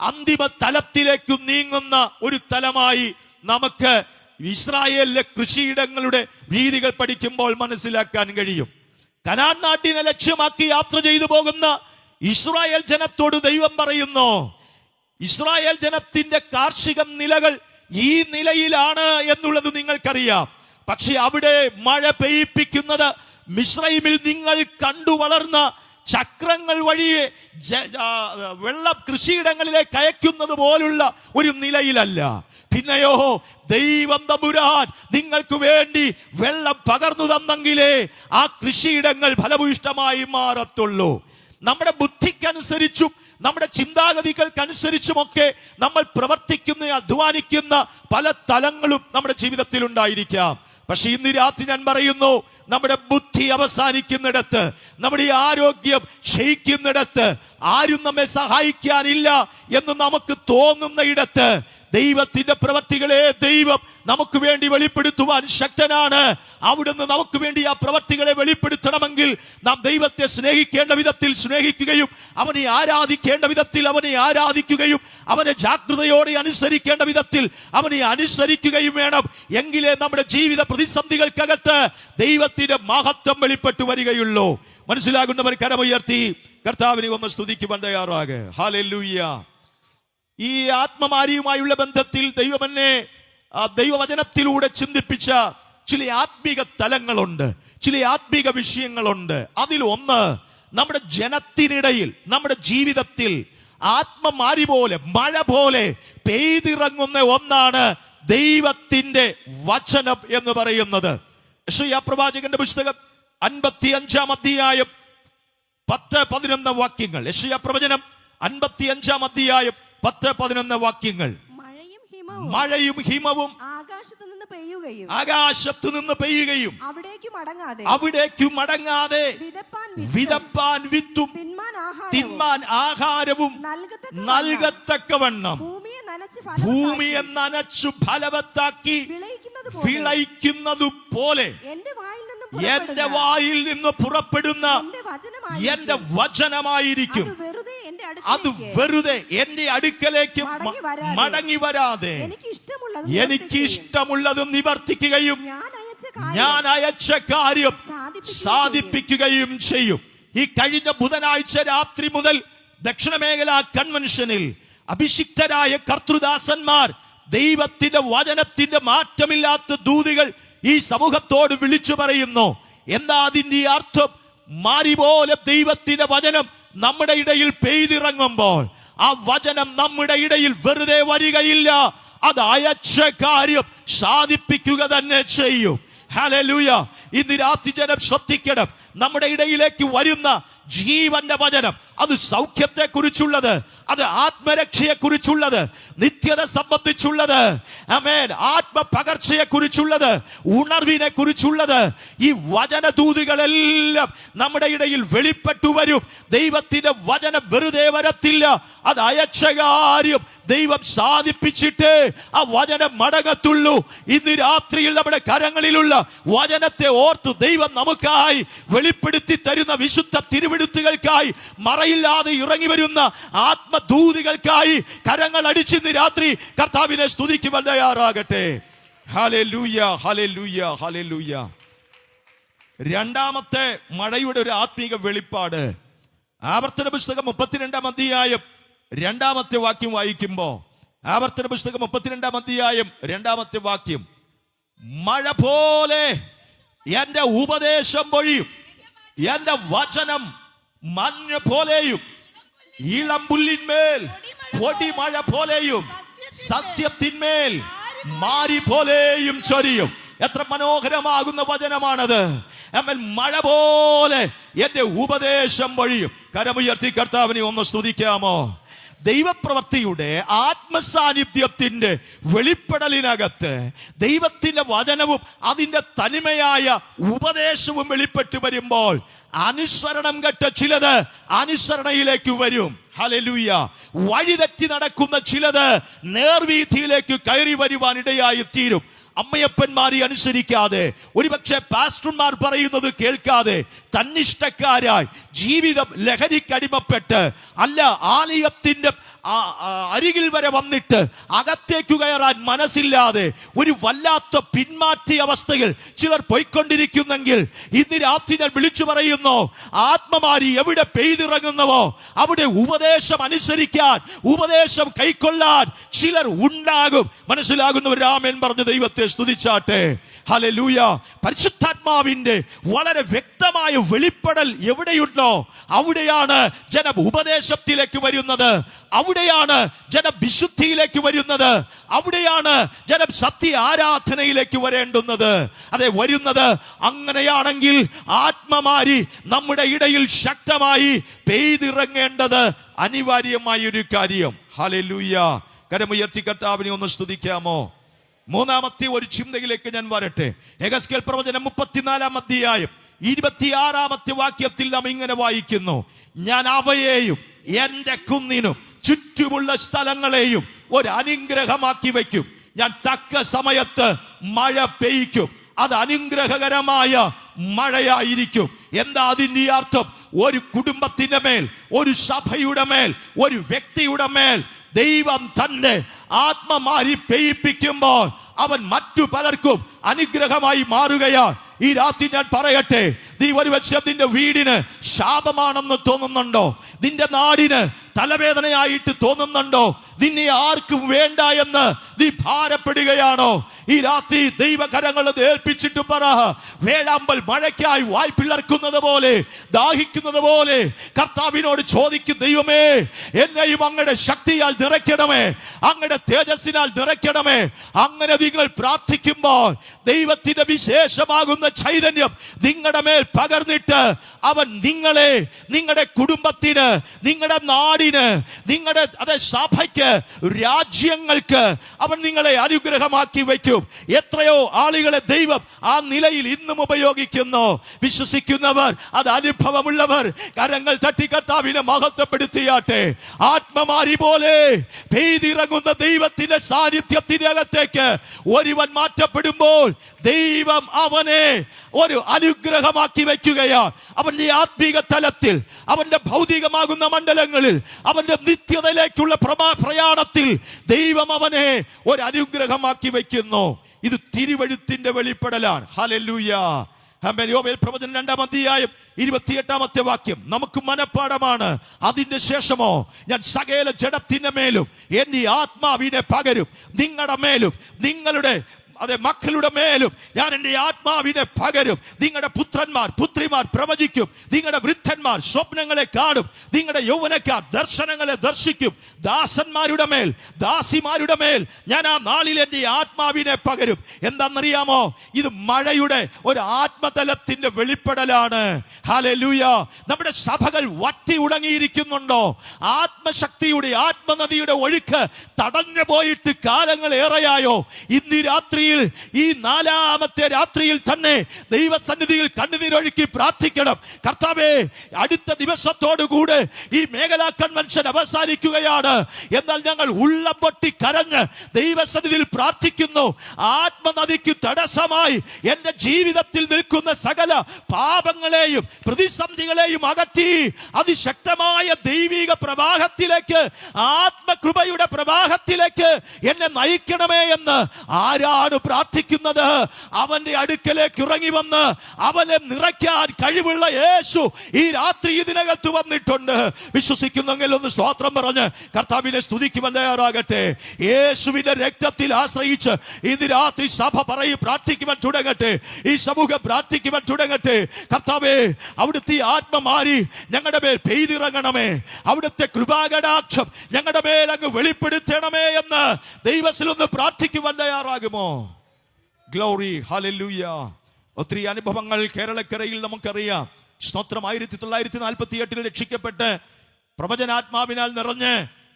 B: അന്തിമ തലത്തിലേക്ക് നീങ്ങുന്ന ഒരു തലമായി നമുക്ക് ഇസ്രായേലിലെ കൃഷിയിടങ്ങളുടെ രീതികൾ പഠിക്കുമ്പോൾ മനസ്സിലാക്കാൻ കഴിയും. കനാൻ നാട്ടിനെ ലക്ഷ്യമാക്കി യാത്ര ചെയ്തു പോകുന്ന ഇസ്രായേൽ ജനത്തോട് ദൈവം പറയുന്നു, ഇസ്രായേൽ ജനത്തിന്റെ കാർഷിക നിലകൾ ഈ നിലയിലാണ് എന്നുള്ളത് നിങ്ങൾക്കറിയാം. പക്ഷെ അവിടെ മഴ പെയ്യിപ്പിക്കുന്നത് മിസ്രൈമിൽ നിങ്ങൾ കണ്ടു വളർന്ന ചക്രങ്ങൾ വഴിയെ വെള്ളം കൃഷിയിടങ്ങളിലേക്ക് അയക്കുന്നത് പോലുള്ള ഒരു നിലയിലല്ല. പിന്നെയോ ദൈവം തമ്പുരാൻ നിങ്ങൾക്ക് വേണ്ടി വെള്ളം പകർന്നു തന്നെങ്കിലേ ആ കൃഷിയിടങ്ങൾ ഫലഭൂയിഷ്ടമായി മാറത്തുള്ളൂ. നമ്മുടെ ബുദ്ധിക്കനുസരിച്ചും നമ്മുടെ ചിന്താഗതികൾക്കനുസരിച്ചുമൊക്കെ നമ്മൾ പ്രവർത്തിക്കുന്ന അധ്വാനിക്കുന്ന പല തലങ്ങളും നമ്മുടെ ജീവിതത്തിൽ ഉണ്ടായിരിക്കാം. പക്ഷെ ഇന്ന് രാത്രി ഞാൻ പറയുന്നു, നമ്മുടെ ബുദ്ധി അവസാനിക്കുന്നിടത്ത്, നമ്മുടെ ആരോഗ്യം ക്ഷയിക്കുന്നിടത്ത്, ആരും നമ്മെ സഹായിക്കാനില്ല എന്ന് നമുക്ക് തോന്നുന്ന ഇടത്ത് ദൈവത്തിന്റെ പ്രവർത്തികളെ ദൈവം നമുക്ക് വേണ്ടി വെളിപ്പെടുത്തുവാൻ ശക്തനാണ്. അവിടുന്ന് നമുക്ക് വേണ്ടി ആ പ്രവർത്തികളെ വെളിപ്പെടുത്തണമെങ്കിൽ നാം ദൈവത്തെ സ്നേഹിക്കേണ്ട വിധത്തിൽ സ്നേഹിക്കുകയും അവനെ ആരാധിക്കേണ്ട വിധത്തിൽ അവനെ ആരാധിക്കുകയും അവനെ ജാഗ്രതയോടെ അനുസരിക്കേണ്ട വിധത്തിൽ അവനെ അനുസരിക്കുകയും വേണം. എങ്കിലേ നമ്മുടെ ജീവിത പ്രതിസന്ധികൾക്കകത്ത് ദൈവത്തിന്റെ മഹത്വം വെളിപ്പെട്ടു വരികയുള്ളൂ. മനസ്സിലാകുന്നവർ കരമുയർത്തി കർത്താവിനെ ഒന്ന് സ്തുതിക്കുവാൻ തയ്യാറാകെ. ഹല്ലേലൂയ. ഈ ആത്മമാരിയുമായുള്ള ബന്ധത്തിൽ ദൈവം എന്നെ ദൈവവചനത്തിലൂടെ ചിന്തിപ്പിച്ച ചില ആത്മീക തലങ്ങളുണ്ട്, ചില ആത്മീക വിഷയങ്ങളുണ്ട്. അതിലൊന്ന്, നമ്മുടെ ജനത്തിനിടയിൽ നമ്മുടെ ജീവിതത്തിൽ ആത്മമാരി പോലെ മഴ പോലെ പെയ്തിറങ്ങുന്ന ഒന്നാണ് ദൈവത്തിന്റെ വചനം എന്ന് പറയുന്നത്. യെശയ്യാ പ്രവാചകന്റെ പുസ്തകം 55-ാം അധ്യായം 10-11 വാക്യങ്ങൾ. യെശയ്യാ പ്രവചനം 55-ാം അധ്യായം 10-11 വാക്യങ്ങൾ. ഹിമവും ആകാശത്തു നിന്ന് പെയ്യുകയും അവിടേക്കു മടങ്ങാതെ വിതപ്പാൻ വിത്തും തിന്മാൻ ആഹാരവും നൽകത്തക്കവണ്ണം ഭൂമിയെ നനച്ചു ഫലവത്താക്കി വിളയിക്കുന്നതു പോലെ എന്റെ വായിൽ നിന്ന് പുറപ്പെടുന്ന എന്റെ വചനമായിരിക്കും. അത് വെറുതെ എന്റെ അടുക്കലേക്ക് മടങ്ങി വരാതെ എനിക്ക് ഇഷ്ടമുള്ളതും നിവർത്തിക്കുകയും ഞാൻ അയച്ച കാര്യം സാധിപ്പിക്കുകയും ചെയ്യും. ഈ കഴിഞ്ഞ ബുധനാഴ്ച രാത്രി മുതൽ ദക്ഷിണ മേഖല കൺവെൻഷനിൽ അഭിഷിക്തരായ കർത്തൃദാസന്മാർ ദൈവത്തിന്റെ വചനത്തിന്റെ മാറ്റമില്ലാത്ത ദൂതികൾ ഈ സമൂഹത്തോട് വിളിച്ചു പറയുന്നു. എന്താ അതിന്റെ അർത്ഥം? മാരി പോലെ ദൈവത്തിന്റെ വചനം നമ്മുടെ ഇടയിൽ പെയ്തിറങ്ങുമ്പോൾ ആ വചനം നമ്മുടെ ഇടയിൽ വെറുതെ വരികയില്ല, അത് അയച്ച കാര്യം സാധിപ്പിക്കുക തന്നെ ചെയ്യും. ഹല്ലേലൂയ. ഇന്ന് രാത്രി ജനം ശ്രദ്ധിക്കണം. നമ്മുടെ ഇടയിലേക്ക് വരുന്ന ജീവന്റെ വചനം അത് സൗഖ്യത്തെ കുറിച്ചുള്ളത്, അത് ആത്മരക്ഷയെ കുറിച്ചുള്ളത്, നിത്യത സംബന്ധിച്ചുള്ളത്, ആമേൻ, ആത്മപകർച്ചയെ കുറിച്ചുള്ളത്, ഉണർവിനെ കുറിച്ചുള്ളത്. ഈ വചനദൂതികളെല്ലാം നമ്മുടെ ഇടയിൽ വെളിപ്പെട്ടു വരും. ദൈവത്തിന്റെ വചനം വെറുതെ വരത്തില്ല, അത് അയച്ച കാര്യം ദൈവം സാധിപ്പിച്ചിട്ട് ആ വചനം മടങ്ങത്തുള്ളൂ. ഇന്ന് രാത്രിയിൽ നമ്മുടെ കരങ്ങളിലുള്ള വചനത്തെ ഓർത്ത് ദൈവം നമുക്കായി വെളിപ്പെടുത്തി തരുന്ന വിശുദ്ധ തിരുവെഴുത്തുകൾക്കായി, മറയില്ലാതെ ഇറങ്ങി വരുന്ന ആത്മദൂതികൾക്കായി കരങ്ങൾ അടിച്ചിന്ന് രാത്രി കർത്താവിനെ സ്തുതിക്കുവാൻ തയ്യാറാകട്ടെ. Hallelujah, hallelujah, hallelujah. രണ്ടാമത്തെ മഴയുടെ ഒരു ആത്മീക വെളിപ്പാട് ആവർത്തന പുസ്തകം 32-ാം അധ്യായം 2-ാമത്തെ വാക്യം വായിക്കുമ്പോ, ആവർത്തന പുസ്തകം 32-ാം അധ്യായം 2-ാമത്തെ വാക്യം, മഴ പോലെ എന്റെ ഉപദേശം പൊഴിയും, എന്റെ വചനം മഞ്ഞ് പോലെയും ഇളമ്പുല്ലിന്മേൽ പൊടിമഴ പോലെയും സസ്യത്തിന്മേൽ മാരി പോലെയും ചൊരിയും. എത്ര മനോഹരമാകുന്ന വചനമാണത്. മഴ പോലെ എന്റെ ഉപദേശം പൊഴിയും. കരമുയർത്തി കർത്താവിനെ ഒന്ന് സ്തുതിക്കാമോ? ദൈവപ്രവൃത്തിയുടെ ആത്മസാന്നിധ്യത്തിന്റെ വെളിപ്പെടലിനകത്ത് ദൈവത്തിന്റെ വചനവും അതിന്റെ തനിമയായ ഉപദേശവും വെളിപ്പെട്ടു വരുമ്പോൾ അനുസരണം കെട്ട ചിലത് അനുസരണയിലേക്ക് വരും. ഹല്ലേലൂയ. വഴിതെറ്റി നടക്കുന്ന ചിലത് നേർവീഥിയിലേക്ക് കയറി വരുവാൻ ഇടയായി തീരും. അമ്മയപ്പന്മാരെ അനുസരിക്കാതെ, ഒരുപക്ഷെ പാസ്റ്റർമാർ പറയുന്നത് കേൾക്കാതെ, തന്നിഷ്ടക്കാരായി ജീവിതം ലഹരിക്കടിമപ്പെട്ട്, അല്ല ആലയത്തിന്റെ അരികിൽ വരെ വന്നിട്ട് അകത്തേക്ക് കയറാൻ മനസ്സില്ലാതെ ഒരു വല്ലാത്ത പിന്മാറ്റിയ അവസ്ഥയിൽ ചിലർ പോയിക്കൊണ്ടിരിക്കുന്നെങ്കിൽ ഇന്ന് രാത്രി ഞാൻ വിളിച്ചു പറയുന്നു, ആത്മമാരി എവിടെ പെയ്തിറങ്ങുന്നവോ അവിടെ ഉപദേശം അനുസരിക്കാൻ, ഉപദേശം കൈക്കൊള്ളാൻ ചിലർ ഉണ്ടാകും. മനസ്സിലാകുന്നവർ ആമേൻ പറഞ്ഞ് ദൈവത്തെ സ്തുതിച്ചാട്ടെ. ഹല്ലേലൂയ. പരിശുദ്ധാത്മാവിന്റെ വളരെ വ്യക്തമായ വെളിപ്പെടൽ എവിടെയുണ്ടോ അവിടെയാണ് ജനം ഉപദേശത്തിലേക്ക് വരുന്നത്, അവിടെയാണ് ജനം വിശുദ്ധിയിലേക്ക് വരുന്നത്, അവിടെയാണ് ജനം സത്യ ആരാധനയിലേക്ക് വരേണ്ടുന്നത്. അതെ, വരുന്നത്. അങ്ങനെയാണെങ്കിൽ ആത്മമാരി നമ്മുടെ ഇടയിൽ ശക്തമായി പെയ്തിറങ്ങേണ്ടത് അനിവാര്യമായ ഒരു കാര്യം. ഹല്ലേലൂയ. കരമുയർത്തി കർത്താവിനെ ഒന്ന് സ്തുതിക്കാമോ? മൂന്നാമത്തെ ഒരു ചിന്തയിലേക്ക് ഞാൻ വരട്ടെ. യെഹെസ്കേൽ പ്രവചനം 34-ാം അധ്യായം 26-ാമത്തെ വാക്യത്തിൽ നാം ഇങ്ങനെ വായിക്കുന്നു, ഞാൻ അവയെയും എന്റെ കുന്നിനും ചുറ്റുമുള്ള സ്ഥലങ്ങളെയും ഒരു അനുഗ്രഹമാക്കി വയ്ക്കും. ഞാൻ തക്ക സമയത്ത് മഴ പെയ്യ്ക്കും. അത് അനുഗ്രഹകരമായ മഴയായിരിക്കും. എന്താ അതിന്റെ അർത്ഥം? ഒരു കുടുംബത്തിന്റെ മേൽ, ഒരു സഭയുടെ മേൽ, ഒരു വ്യക്തിയുടെ മേൽ ദൈവം തന്നെ ആത്മമാരി പെയ്യിപ്പിക്കുമ്പോൾ അവൻ മറ്റു പലർക്കും അനുഗ്രഹമായി മാറുകയാണ്. ഈ രാത്രി ഞാൻ പറയട്ടെ, നീ ഒരു പക്ഷേ നിന്റെ വീടിന് ശാപമാണെന്ന് തോന്നുന്നുണ്ടോ? നിന്റെ നാടിന് തലവേദനയായിട്ട് തോന്നുന്നുണ്ടോ? നിന്നെ ആർക്കും വേണ്ട എന്ന് നീ ഭാരപ്പെടുകയാണോ? ഈ രാത്രി ദൈവകരങ്ങൾ ഏൽപ്പിച്ചിട്ട് പറ, വേഴാമ്പൽ മഴയ്ക്കായി വായ്പിളർക്കുന്നത് പോലെ, ദാഹിക്കുന്നത് പോലെ കർത്താവിനോട് ചോദിക്കും, ദൈവമേ എന്നെയും അങ്ങയുടെ ശക്തിയാൽ നിറയ്ക്കണമേ, അങ്ങയുടെ തേജസ്സിനാൽ നിറയ്ക്കണമേ. അങ്ങനെ നിങ്ങൾ പ്രാർത്ഥിക്കുമ്പോൾ ദൈവത്തിന്റെ വിശേഷമാകുന്ന ചൈതന്യം നിങ്ങളുടെ മേൽ പകർന്നിട്ട് അവൻ നിങ്ങളെ, നിങ്ങളുടെ കുടുംബത്തിന്, നിങ്ങളുടെ നാടിന്, നിങ്ങളുടെ സഭയ്ക്ക്, രാജ്യങ്ങൾക്ക് അവൻ നിങ്ങളെ അനുഗ്രഹമാക്കി വയ്ക്കും. എത്രയോ ആളുകളെ ദൈവം ആ നിലയിൽ ഇന്നും ഉപയോഗിക്കുന്നു. വിശ്വസിക്കുന്നവർ, അത് അനുഭവമുള്ളവർ കരങ്ങൾ തട്ടി കർത്താവിനെ മഹത്വപ്പെടുത്തിയാട്ടെ. ആത്മമാരി പോലെ പെയ്തിറങ്ങുന്ന ദൈവത്തിന്റെ സാന്നിധ്യത്തിന്റെ അകത്തേക്ക് ഒരുവൻ മാറ്റപ്പെടുമ്പോൾ ദൈവം അവനെ ഒരു അനുഗ്രഹമാക്കി വയ്ക്കുകയാണ്. അവന്റെ ആത്മീക തലത്തിൽ, അവന്റെ ഭൗതികമാകുന്ന മണ്ഡലങ്ങളിൽ, അവന്റെ നിത്യതയിലേക്കുള്ള പ്രയാണത്തിൽ ദൈവം അവനെ ഒരു അനുഗ്രഹമാക്കി വയ്ക്കുന്നു. ഇത് തിരുവെഴുത്തിന്റെ വെളിപ്പെടലാണ്. ഹല്ലേലൂയ. യോവേൽ പ്രവചനം 2-ാം അധ്യായം 28-ാമത്തെ വാക്യം നമുക്ക് മനപ്പാടമാണ്. അതിന്റെ ശേഷമോ, ഞാൻ സകല ജഡത്തിന്റെ മേലും എന്റെ ആത്മാവിനെ പകരും, നിങ്ങളുടെ മേലും നിങ്ങളുടെ മക്കളുടെ മേലും ഞാൻ എൻ്റെ ആത്മാവിനെ പകരും. നിങ്ങളുടെ പുത്രന്മാർ പുത്രിമാർ പ്രവചിക്കും, നിങ്ങളുടെ വൃദ്ധന്മാർ സ്വപ്നങ്ങളെ കാണും, നിങ്ങളുടെ യൗവനക്കാർ ദർശനങ്ങളെ ദർശിക്കും. ദാസന്മാരുടെ മേൽ, ദാസിമാരുടെ മേൽ ഞാൻ ആ നാളിൽ എൻ്റെ ആത്മാവിനെ പകരും. എന്താണെന്നറിയാമോ? ഇത് മഴയുടെ ഒരു ആത്മതലത്തിന്റെ വെളിപ്പെടലാണ്. ഹല്ലേലൂയ. നമ്മുടെ സഭകൾ വറ്റി ഉണങ്ങിയിരിക്കുന്നുണ്ടോ? ആത്മശക്തിയുടെ, ആത്മനദിയുടെ ഒഴുക്ക് തടഞ്ഞു പോയിട്ട് കാലങ്ങൾ ഏറെയായോ? ഇന്ന് രാത്രി, ഈ 4-ാമത്തെ രാത്രിയിൽ തന്നെ ദൈവസന്നിധിയിൽ കണ്ണുനീരൊഴുക്കി പ്രാർത്ഥിക്കണം. കർത്താവേ, അടുത്ത ദിവസത്തോടുകൂടെ ഈ മേഖലാ കൺവെൻഷൻ അവസാനിക്കുകയാണ്. എന്നാൽ ഞങ്ങൾ ഉള്ളം പൊട്ടി കരഞ്ഞ് ദൈവസന്നിധിയിൽ പ്രാർത്ഥിക്കുന്നു. ആത്മനദിക്ക് തടസ്സമായി എന്റെ ജീവിതത്തിൽ നിൽക്കുന്ന സകല പാപങ്ങളെയും പ്രതിസന്ധികളെയും അകറ്റി അതിശക്തമായ ദൈവിക പ്രവാഹത്തിലേക്ക്, ആത്മകൃപയുടെ പ്രവാഹത്തിലേക്ക് എന്നെ നയിക്കണമേ എന്ന് ആരാണ് പ്രാർത്ഥിക്കുന്നത്? അവന്റെ അടുക്കലേക്ക് ഇറങ്ങി വന്ന് അവനെ നിറയ്ക്കാൻ കഴിവുള്ള യേശു ഈ രാത്രി ഇതിനകത്ത് വന്നിട്ടുണ്ട്. വിശ്വസിക്കുന്നെങ്കിൽ ഒന്ന് സ്തോത്രം പറഞ്ഞ് കർത്താവിനെ സ്തുതിക്കുവാൻ തയ്യാറാകട്ടെ. യേശുവിന്റെ രക്തത്തിൽ ആശ്രയിച്ച് ഇത് രാത്രി സഭ പ്രാർത്ഥിക്കുവാൻ തുടങ്ങട്ടെ. ഈ സമൂഹം പ്രാർത്ഥിക്കുവാൻ തുടങ്ങട്ടെ. കർത്താവേ, അവിടുത്തെ ആത്മമാരി ഞങ്ങളുടെ മേൽ പെയ്തിറങ്ങണമേ, അവിടുത്തെ കൃപാകടാക്ഷം ഞങ്ങളുടെ മേൽ അങ്ങ് വെളിപ്പെടുത്തണമേ എന്ന് ദൈവത്തിൽ ഒന്ന് പ്രാർത്ഥിക്കുവാൻ തയ്യാറാകുമോ? ഗ്ലോറി. ഹല്ലേലൂയ. ഒത്തിരി അനുഭവങ്ങൾ കേരളക്കരയിൽ നമുക്കറിയാം. സ്തോത്രം. 1948 രക്ഷിക്കപ്പെട്ട് പ്രവചനാത്മാവിനാൽ നിറഞ്ഞ്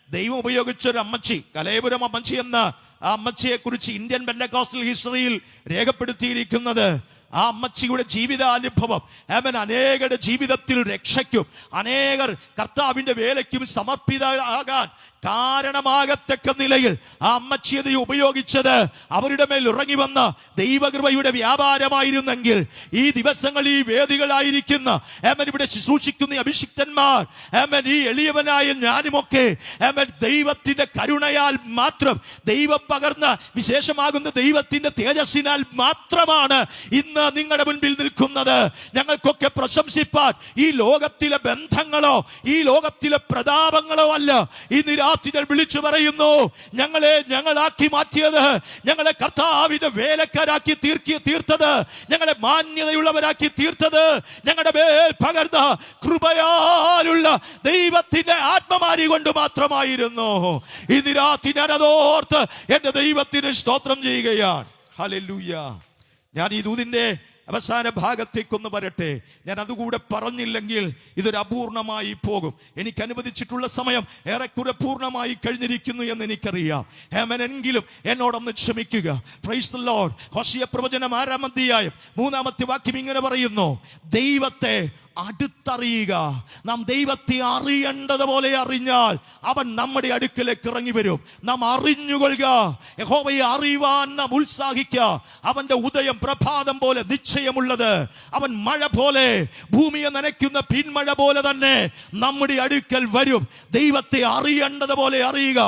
B: ദൈവം ഉപയോഗിച്ചൊരു അമ്മച്ചി, കലയപുരം അമ്മച്ചി എന്ന ആ അമ്മച്ചിയെ കുറിച്ച് ഇന്ത്യൻ പെന്തക്കോസ്റ്റൽ ഹിസ്റ്ററിയിൽ രേഖപ്പെടുത്തിയിരിക്കുന്നത്, ആ അമ്മച്ചിയുടെ ജീവിതാനുഭവം അവൻ അനേകരുടെ ജീവിതത്തിൽ രക്ഷയ്ക്കും അനേകർ കർത്താവിന്റെ വേലയ്ക്കും സമർപ്പിതരാകാൻ കാരണമാകത്തക്ക നിലയിൽ ആ അമ്മച്ചിയെ ഉപയോഗിച്ചത് അവരുടെ മേൽ ഇറങ്ങി വന്ന ദൈവകൃപയുടെ വ്യാപാരമായിരുന്നെങ്കിൽ ഈ ദിവസങ്ങൾ ഈ വേദികളായിരിക്കുന്ന ഇവിടെ ശുശ്രൂഷിക്കുന്ന അഭിഷിക്തന്മാർ, ഈ എളിയവനായ ഞാനുമൊക്കെ ദൈവത്തിന്റെ കരുണയാൽ മാത്രം, ദൈവം പകർന്ന വിശേഷമാകുന്ന ദൈവത്തിന്റെ തേജസ്സിനാൽ മാത്രമാണ് ഇന്ന് നിങ്ങളുടെ മുൻപിൽ നിൽക്കുന്നത്. ഞങ്ങൾക്കൊക്കെ പ്രശംസിപ്പാൻ ഈ ലോകത്തിലെ ബന്ധങ്ങളോ ഈ ലോകത്തിലെ പ്രതാപങ്ങളോ അല്ല. ഈ രാത്രികൾ വിളിച്ചു പറയുന്നു, ഞങ്ങളാക്കി മാറ്റിയത്, ഞങ്ങളെ കർത്താവിന്റെ വേലക്കാരാക്കി തീർത്തത്, ഞങ്ങളെ മാന്യതയുള്ളവരാക്കി തീർത്തത് ഞങ്ങളുടെ മേൽ പകർന്ന കൃപയാലുള്ള ദൈവത്തിന്റെ ആത്മമാരി കൊണ്ട് മാത്രമായിരുന്നു. ഇത് രാത്രി ഞാനതോർത്ത് എന്റെ ദൈവത്തിന് സ്തോത്രം ചെയ്യുകയാണ്. ഹല്ലേലൂയ. ഞാൻ ഈ ദൂതിന്റെ അവസാന ഭാഗത്തേക്കൊന്ന് വരട്ടെ. ഞാൻ അതുകൂടെ പറഞ്ഞില്ലെങ്കിൽ ഇതൊരു അപൂർണമായി പോകും. എനിക്ക് അനുവദിച്ചിട്ടുള്ള സമയം ഏറെക്കുറെ പൂർണ്ണമായി കഴിഞ്ഞിരിക്കുന്നു എന്ന് എനിക്കറിയാം. എങ്കിലും എന്നോടൊന്ന് ക്ഷമിക്കുക. Price the Lord. ഹോശിയ പ്രവചനം 6-ാം അധ്യായം 3-ാമത്തെ വാക്യം ഇങ്ങനെ പറയുന്നു, ദൈവത്തെ അടുത്തറിയുക. നാം ദൈവത്തെ അറിയേണ്ടതുപോലെ അറിഞ്ഞാൽ അവൻ നമ്മുടെ അടുക്കലേക്ക് ഇറങ്ങി വരും. നാം അറിഞ്ഞുകൊള്ളുക. യഹോവയെ അറിയുവാൻ നാം ഉത്സാഹിക്കുക. അവന്റെ ഉദയം പ്രഭാതം പോലെ നിശ്ചയമുള്ളത്. അവൻ മഴ പോലെ, ഭൂമിയെ നനയ്ക്കുന്ന പിന്മഴ പോലെ തന്നെ നമ്മുടെ അടുക്കൽ വരും. ദൈവത്തെ അറിയേണ്ടതുപോലെ അറിയുക.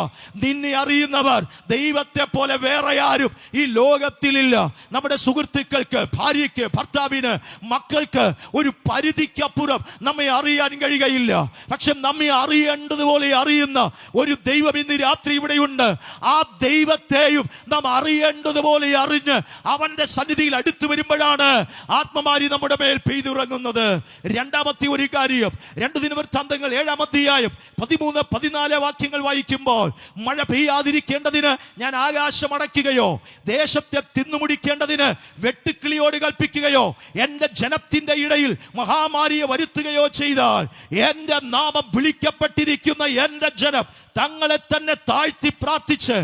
B: നിന്നെ അറിയുന്നവർ ദൈവത്തെ പോലെ വേറെ ആരും ഈ ലോകത്തിലില്ല. നമ്മുടെ സുഹൃത്തുക്കൾക്ക്, ഭാര്യയ്ക്ക്, ഭർത്താവിന്, മക്കൾക്ക് ഒരു പരിധി ബുദ്ധിക്കപ്പുറം നമ്മെ അറിയാൻ കഴിയുകയില്ല. പക്ഷെ നമ്മെ അറിയേണ്ടതുപോലെ അറിയുന്ന ഒരു ദൈവം ഇന്ന് രാത്രി ഇവിടെയുണ്ട്. ആ ദൈവത്തെയും നാം അറിയേണ്ടതുപോലെ അറിഞ്ഞ് അവന്റെ സന്നിധിയിൽ അടുത്തു വരുമ്പോഴാണ് ആത്മമാരി നമ്മുടെ മേൽ പെയ്തിറങ്ങുന്നത്. രണ്ടാമത്തെ ഒരു കാര്യം, 2 ദിനവൃത്താന്തങ്ങൾ 7-ാം അധ്യായം 13-14 വാക്യങ്ങൾ വായിക്കുമ്പോൾ, മഴ പെയ്യാതിരിക്കേണ്ടതിന് ഞാൻ ആകാശം അടയ്ക്കുകയോ ദേശത്തെ തിന്നുമുടിക്കേണ്ടതിന് വെട്ടുക്കിളിയോട് കൽപ്പിക്കുകയോ എന്റെ ജനത്തിന്റെ ഇടയിൽ മഹാമാരിയെ വരുത്തുകയോ ചെയ്താൽ, എന്റെ നാമം വിളിക്കപ്പെട്ടിരിക്കുന്ന എന്റെ ജനം തങ്ങളെ തന്നെ താഴ്ത്തി പ്രാർത്ഥിച്ച്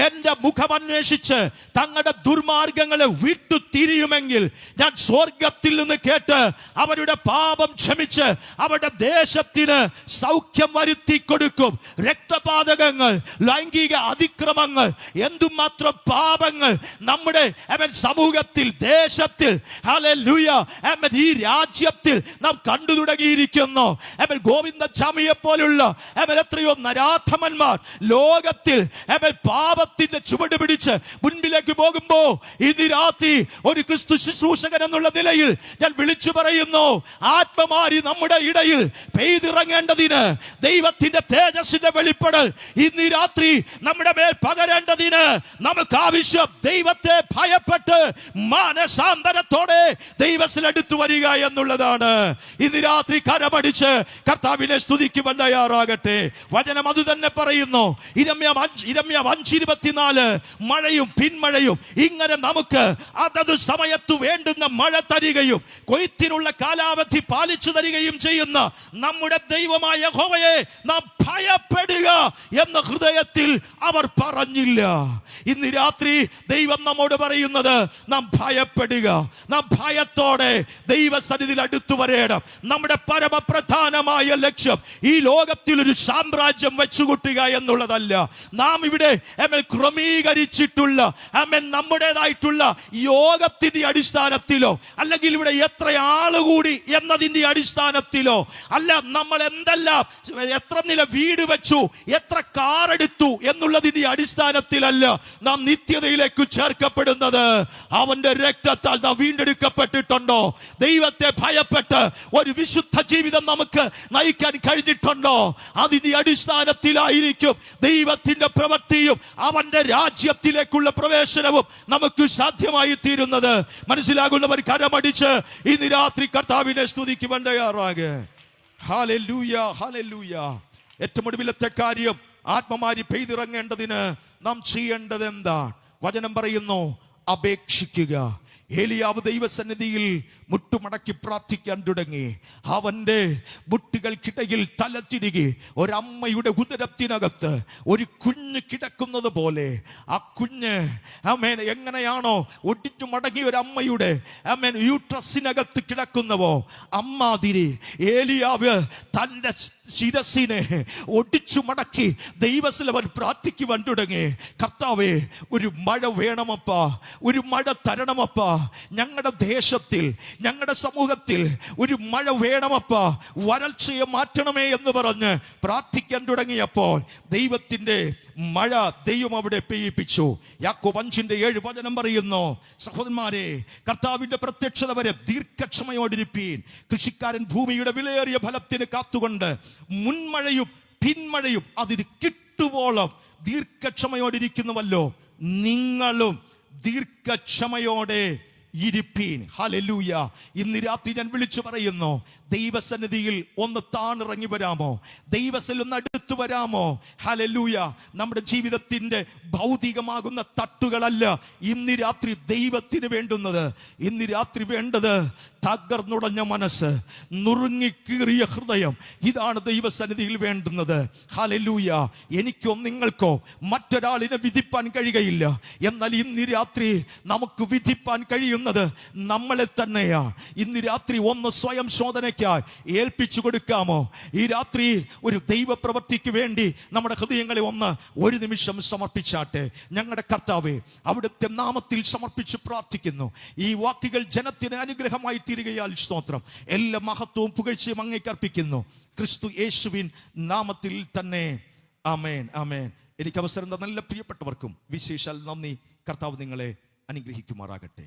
B: എന്റെ മുഖം അന്വേഷിച്ച് തങ്ങളുടെ ദുർമാർഗങ്ങളെ വിട്ടു തിരിയുമെങ്കിൽ ഞാൻ സ്വർഗത്തിൽ നിന്ന് കേട്ട് അവരുടെ പാപം ക്ഷമിച്ച് അവരുടെ ദേശത്തിന് സൗഖ്യം വരുത്തി കൊടുക്കും. രക്തപാതകങ്ങൾ, ലൈംഗിക അതിക്രമങ്ങൾ, എന്തുമാത്രം പാപങ്ങൾ നമ്മുടെ സമൂഹത്തിൽ, ദേശത്തിൽ, ഹല്ലേലൂയ, ഈ രാജ്യത്തിൽ നാം കണ്ടു തുടങ്ങിയിരിക്കുന്നു. ഗോവിന്ദ ചാമിയെ പോലുള്ള എത്രയോ നരാധമന്മാർ ലോകത്തിൽ പാപത്തിന്റെ ചുവട് പിടിച്ച് മുൻപിലേക്ക് പോകുമ്പോ ഇന്ന് രാത്രി ഒരു ക്രിസ്തു ശുശ്രൂഷകൻ എന്നുള്ള നിലയിൽ ഞാൻ വിളിച്ചു പറയുന്നു, ആത്മമാരി നമ്മുടെ ഇടയിൽ പെയ്തിറങ്ങേണ്ടതിന്, ദൈവത്തിന്റെ തേജസ്സിന്റെ വെളിപ്പെടൽ ഇന്ന് രാത്രി നമ്മുടെ മേൽ പകരേണ്ടതിന് നമുക്ക് ആവശ്യം ദൈവത്തെ ഭയപ്പെട്ട് മാനസാന്തരത്തോടെ ദൈവത്തിൽ അടുത്തു വരിക എന്നുള്ളതാണ്. ഇന്ന് രാത്രി കരമടിച്ച് കർത്താവിനെ സ്തുതിക്കുവാൻ തയ്യാറാകട്ടെ. വചനം അത് തന്നെ പറയുന്നു. ഇരമ്യ 5:24 മഴയും പിന്മഴയും ഇങ്ങനെ നമുക്ക് അതത് സമയത്ത് വേണ്ടുന്ന മഴ തരികയും കൊയ്ത്തിനുള്ള കാലാവധി പാലിച്ചു തരികയും ചെയ്യുന്ന നമ്മുടെ ദൈവമായ യഹോവയെ നാം ഭയപ്പെടുക എന്ന ഹൃദയത്തിൽ അവർ പറഞ്ഞില്ല. ഇന്ന് രാത്രി ദൈവം നമ്മോട് പറയുന്നത് നാം ഭയപ്പെടുക, നാം ഭയത്തോടെ ദൈവസന്നിധിയിൽ അടുത്തു വരേണം. നമ്മുടെ പരമപ്രധാനമായ ലക്ഷ്യം ഈ ലോകത്തിൽ ഒരു സാമ്രാജ്യം വെച്ചുകൂട്ടുക എന്നുള്ളതല്ല. നാം ഇവിടെ ക്രമീകരിച്ചിട്ടുള്ള നമ്മുടേതായിട്ടുള്ള യോഗത്തിന്റെ അടിസ്ഥാനത്തിലോ അല്ലെങ്കിൽ ഇവിടെ എത്ര ആളുകൂടി എന്നതിന്റെ അടിസ്ഥാനത്തിലോ അല്ല, നമ്മൾ എന്തെല്ലാം എത്ര നില വീട് വെച്ചു, എത്ര കാർ എടുത്തു എന്നുള്ളതിന്റെ അടിസ്ഥാനത്തിലല്ല നാം നിത്യതയിലേക്ക് ചേർക്കപ്പെടുന്നത്. അവന്റെ രക്തത്താൽ നാം വീണ്ടെടുക്കപ്പെട്ടിട്ടുണ്ടോ? ദൈവത്തെ ഭയപ്പെട്ട് ഒരു വിശുദ്ധ ജീവിതം നമുക്ക് നയിക്കാൻ കഴിഞ്ഞിട്ടുണ്ടോ? അതിന്റെ അടിസ്ഥാനത്തിലായിരിക്കും ദൈവത്തിന്റെ പ്രവൃത്തിയും അവന്റെ രാജ്യത്തിലേക്കുള്ള പ്രവേശനവും നമുക്ക് സാധ്യമായി തീരുന്നത്. മനസ്സിലാകുന്നവർ കരമടിച്ച് ഇന്ന് രാത്രി കർത്താവിനെ സ്തുതിക്കുവാൻ തയ്യാറാകുക. Hallelujah, hallelujah. ഏറ്റവും ഒടുവിലത്തെ കാര്യം, ആത്മമാരി പെയ്തിറങ്ങേണ്ടതിന് നാം ചെയ്യേണ്ടത് എന്താണ്? വചനം പറയുന്നു, അപേക്ഷിക്കുക. ഏലിയാവ് ദൈവസന്നിധിയിൽ മുട്ടുമടക്കി പ്രാർത്ഥിക്കാൻ തുടങ്ങി. അവന്റെ മുട്ടുകൾക്കിടയിൽ തല തിരികെ ഒരമ്മയുടെ ഉദരത്തിനകത്ത് ഒരു കുഞ്ഞ് കിടക്കുന്നത് പോലെ ആ കുഞ്ഞ് എങ്ങനെയാണോ ഒടിച്ചു മടങ്ങിയ ഒരു അമ്മയുടെ യൂട്രസിനകത്ത് കിടക്കുന്നവോ അമ്മാതിരി ഏലിയാവ് തന്റെ ശിരസിനെ ഒടിച്ചു മടക്കി ദൈവത്തിൽ അവൻ പ്രാർത്ഥിക്കുവാൻ തുടങ്ങി. കർത്താവേ, ഒരു മഴ വേണമപ്പാ, ഒരു മഴ തരണമപ്പാ, ഞങ്ങളുടെ ദേശത്തിൽ, ഞങ്ങളുടെ സമൂഹത്തിൽ ഒരു മഴ വേണമപ്പാ, വരൾച്ചയെ മാറ്റണമേ എന്ന് പറഞ്ഞ് പ്രാർത്ഥിക്കാൻ തുടങ്ങിയപ്പോൾ ദൈവത്തിന്റെ മഴ ദൈവം അവിടെ പെയ്യിപ്പിച്ചു. യാക്കോബ് 5:7 വചനം പറയുന്നു, സഹോദരന്മാരെ, കർത്താവിന്റെ പ്രത്യക്ഷത വരെ ദീർഘക്ഷമയോടിരിപ്പീൻ. കൃഷിക്കാരൻ ഭൂമിയുടെ വിലയേറിയ ഫലത്തിന് കാത്തുകൊണ്ട് മുൻമഴയും പിന്മഴയും അതിന് കിട്ടുവോളം ദീർഘക്ഷമയോടിരിക്കുന്നുവല്ലോ, നിങ്ങളും ദീർഘക്ഷമയോടെ ഇരിപ്പീൻ. ഹല്ലേലൂയ. ഇന്ന് രാത്രി ഞാൻ വിളിച്ചു പറയുന്നു, ദൈവസന്നിധിയിൽ ഒന്ന് താണിറങ്ങി വരാമോ? ദൈവത്തിൽ ഒന്ന് അടുത്തു വരാമോ? ഹല്ലേലൂയ. നമ്മുടെ ജീവിതത്തിന്റെ ഭൗതികമാകുന്ന തട്ടുകളല്ല ഇന്ന് രാത്രി ദൈവത്തിന് വേണ്ടുന്നത്. ഇന്ന് രാത്രി വേണ്ടത് തകർന്നുടഞ്ഞ മനസ്സ്, നുറുങ്ങിക്കീറിയ ഹൃദയം. ഇതാണ് ദൈവസന്നിധിയിൽ വേണ്ടുന്നത്. ഹല്ലേലൂയ. എനിക്കോ നിങ്ങൾക്കോ മറ്റൊരാളിനെ വിധിപ്പാൻ കഴിയുകയില്ല. എന്നാൽ ഇന്ന് രാത്രി നമുക്ക് വിധിപ്പാൻ കഴിയുന്നത് നമ്മളെ തന്നെയാ. ഇന്ന് രാത്രി ഒന്ന് സ്വയം ശോധനയ്ക്കായി ഏൽപ്പിച്ചു കൊടുക്കാമോ? ഈ രാത്രി ഒരു ദൈവപ്രവൃത്തിക്ക് വേണ്ടി നമ്മുടെ ഹൃദയങ്ങളെ ഒരു നിമിഷം സമർപ്പിച്ചാട്ടെ. ഞങ്ങളുടെ കർത്താവേ, അവിടുത്തെ നാമത്തിൽ സമർപ്പിച്ച് പ്രാർത്ഥിക്കുന്നു. ഈ വാക്കുകൾ ജനത്തിന് അനുഗ്രഹമായി തീരുകയാൽ സ്തോത്രം. എല്ലാ മഹത്വവും പുകഴ്ചയും അങ്ങേക്ക് അർപ്പിക്കുന്നു, ക്രിസ്തു യേശുവിൻ നാമത്തിൽ തന്നെ. ആമേൻ, ആമേൻ. എനിക്ക് അവസരം തന്ന എല്ലാ പ്രിയപ്പെട്ടവർക്കും വിശേഷാൽ നന്ദി. കർത്താവ് നിങ്ങളെ അനുഗ്രഹിക്കുമാറാകട്ടെ.